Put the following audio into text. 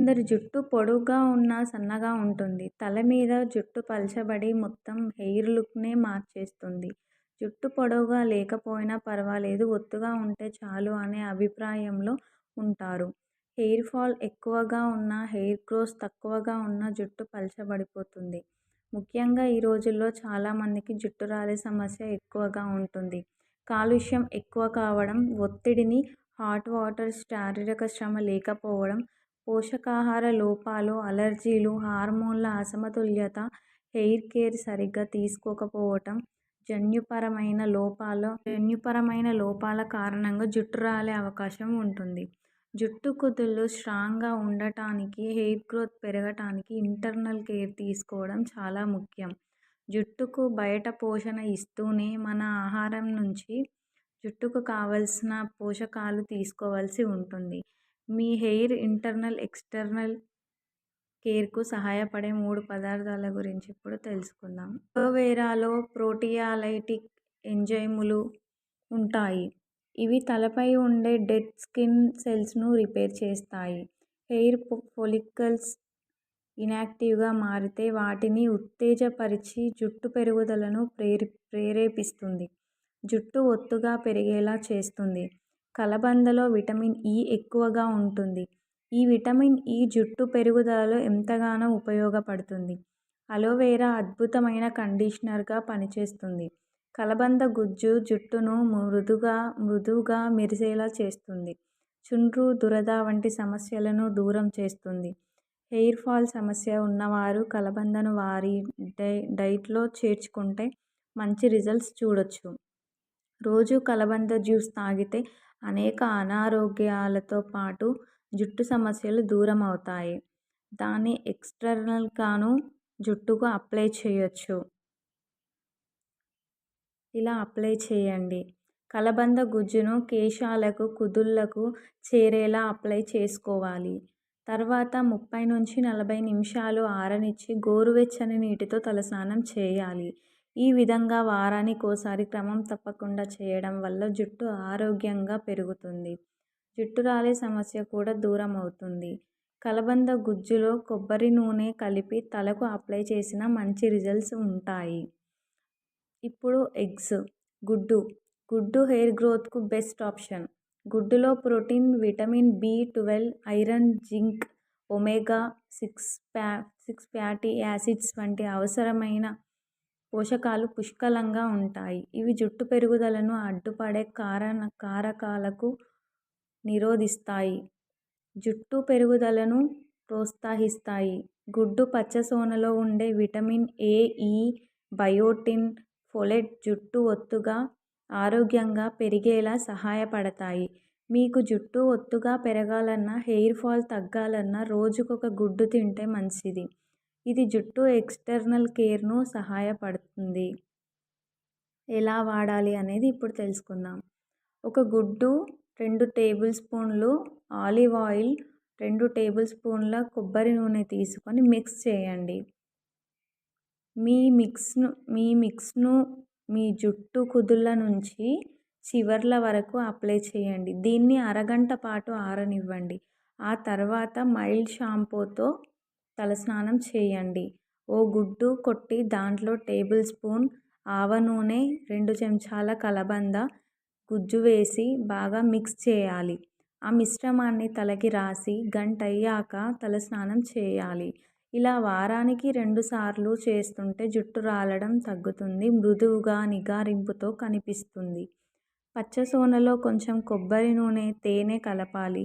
కొందరి జుట్టు పొడుగ్గా ఉన్నా సన్నగా ఉంటుంది. తల మీద జుట్టు పల్చబడి మొత్తం హెయిర్ లుక్నే మార్చేస్తుంది. జుట్టు పొడవుగా లేకపోయినా పర్వాలేదు, ఒత్తుగా ఉంటే చాలు అనే అభిప్రాయంలో ఉంటారు. హెయిర్ ఫాల్ ఎక్కువగా ఉన్నా, హెయిర్ గ్రోత్ తక్కువగా ఉన్నా జుట్టు పల్చబడిపోతుంది. ముఖ్యంగా ఈ రోజుల్లో చాలామందికి జుట్టు రాలే సమస్య ఎక్కువగా ఉంటుంది. కాలుష్యం ఎక్కువ కావడం, ఒత్తిడిని, హాట్ వాటర్, శారీరక శ్రమ లేకపోవడం, పోషకాహార లోపాలు, అలర్జీలు, హార్మోన్ల అసమతుల్యత, హెయిర్ కేర్ సరిగ్గా తీసుకోకపోవటం, జన్యుపరమైన లోపాల కారణంగా జుట్టు రాలే అవకాశం ఉంటుంది. జుట్టు కుదుళ్ళు స్ట్రాంగ్గా ఉండటానికి, హెయిర్ గ్రోత్ పెరగటానికి ఇంటర్నల్ కేర్ తీసుకోవడం చాలా ముఖ్యం. జుట్టుకు బయట పోషణ ఇస్తూనే మన ఆహారం నుంచి జుట్టుకు కావలసిన పోషకాలు తీసుకోవాల్సి ఉంటుంది. మీ హెయిర్ ఇంటర్నల్, ఎక్స్టర్నల్ కేర్కు సహాయపడే 3 పదార్థాల గురించి ఇప్పుడు తెలుసుకుందాం. అలోవెరాలో ప్రోటియాలైటిక్ ఎంజైములు ఉంటాయి. ఇవి తలపై ఉండే డెడ్ స్కిన్ సెల్స్ను రిపేర్ చేస్తాయి. హెయిర్ ఫాలికల్స్ ఇన్యాక్టివ్గా మారితే వాటిని ఉత్తేజపరిచి జుట్టు పెరుగుదలను ప్రేరేపిస్తుంది. జుట్టు ఒత్తుగా పెరిగేలా చేస్తుంది. కలబందలో విటమిన్ ఇ ఎక్కువగా ఉంటుంది. ఈ విటమిన్ ఇ జుట్టు పెరుగుదలలో ఎంతగానో ఉపయోగపడుతుంది. అలోవెరా అద్భుతమైన కండిషనర్గా పనిచేస్తుంది. కలబంద గుజ్జు జుట్టును మృదువుగా మెరిసేలా చేస్తుంది. చుండ్రు, దురద వంటి సమస్యలను దూరం చేస్తుంది. హెయిర్ ఫాల్ సమస్య ఉన్నవారు కలబందను వారి డైట్లో చేర్చుకుంటే మంచి రిజల్ట్స్ చూడొచ్చు. రోజూ కలబంద జ్యూస్ తాగితే అనేక అనారోగ్యాలతో పాటు జుట్టు సమస్యలు దూరం అవుతాయి. దాన్ని ఎక్స్టర్నల్గాను జుట్టుకు అప్లై చేయొచ్చు. ఇలా అప్లై చేయండి. కలబంద గుజ్జును కేశాలకు, కుదుళ్లకు చేరేలా అప్లై చేసుకోవాలి. తర్వాత 30-40 నిమిషాలు ఆరనిచ్చి గోరువెచ్చని నీటితో తలస్నానం చేయాలి. ఈ విధంగా వారానికోసారి క్రమం తప్పకుండా చేయడం వల్ల జుట్టు ఆరోగ్యంగా పెరుగుతుంది. జుట్టు రాలే సమస్య కూడా దూరం అవుతుంది. కలబంద గుజ్జులో కొబ్బరి నూనె కలిపి తలకు అప్లై చేసినా మంచి రిజల్ట్స్ ఉంటాయి. ఇప్పుడు ఎగ్స్, గుడ్డు హెయిర్ గ్రోత్కు బెస్ట్ ఆప్షన్. గుడ్డులో ప్రోటీన్, విటమిన్ బి12, iron, zinc, omega 6 fatty acids వంటి అవసరమైన పోషకాలు పుష్కలంగా ఉంటాయి. ఇవి జుట్టు పెరుగుదలను అడ్డుపడే కారకాలకు నిరోధిస్తాయి. జుట్టు పెరుగుదలను ప్రోత్సహిస్తాయి. గుడ్డు పచ్చసొనలో ఉండే vitamin A, E, biotin, folate జుట్టు ఒత్తుగా, ఆరోగ్యంగా పెరిగేలా సహాయపడతాయి. మీకు జుట్టు ఒత్తుగా పెరగాలన్నా, హెయిర్ ఫాల్ తగ్గాలన్నా రోజుకొక గుడ్డు తింటే మంచిది. ఇది జుట్టు ఎక్స్టర్నల్ కేర్ను సహాయపడుతుంది. ఎలా వాడాలి అనేది ఇప్పుడు తెలుసుకుందాం. ఒక గుడ్డు, 2 టేబుల్ స్పూన్లు ఆలివ్ ఆయిల్, 2 టేబుల్ స్పూన్ల కొబ్బరి నూనె తీసుకొని మిక్స్ చేయండి. మీ మిక్స్ను మీ జుట్టు కుదుళ్ల నుంచి చివర్ల వరకు అప్లై చేయండి. దీన్ని అరగంట పాటు ఆరనివ్వండి. ఆ తర్వాత మైల్డ్ షాంపూతో తలస్నానం చేయండి. ఓ గుడ్డు కొట్టి దాంట్లో టేబుల్ స్పూన్ ఆవ నూనె, 2 చెంచాల కలబంద గుజ్జు వేసి బాగా మిక్స్ చేయాలి. ఆ మిశ్రమాన్ని తలకి రాసి గంటయ్యాక తలస్నానం చేయాలి. ఇలా వారానికి 2 సార్లు చేస్తుంటే జుట్టు రాలడం తగ్గుతుంది, మృదువుగా, నిగారింపుతో కనిపిస్తుంది. పచ్చసొనలో కొంచెం కొబ్బరి నూనె, తేనె కలపాలి.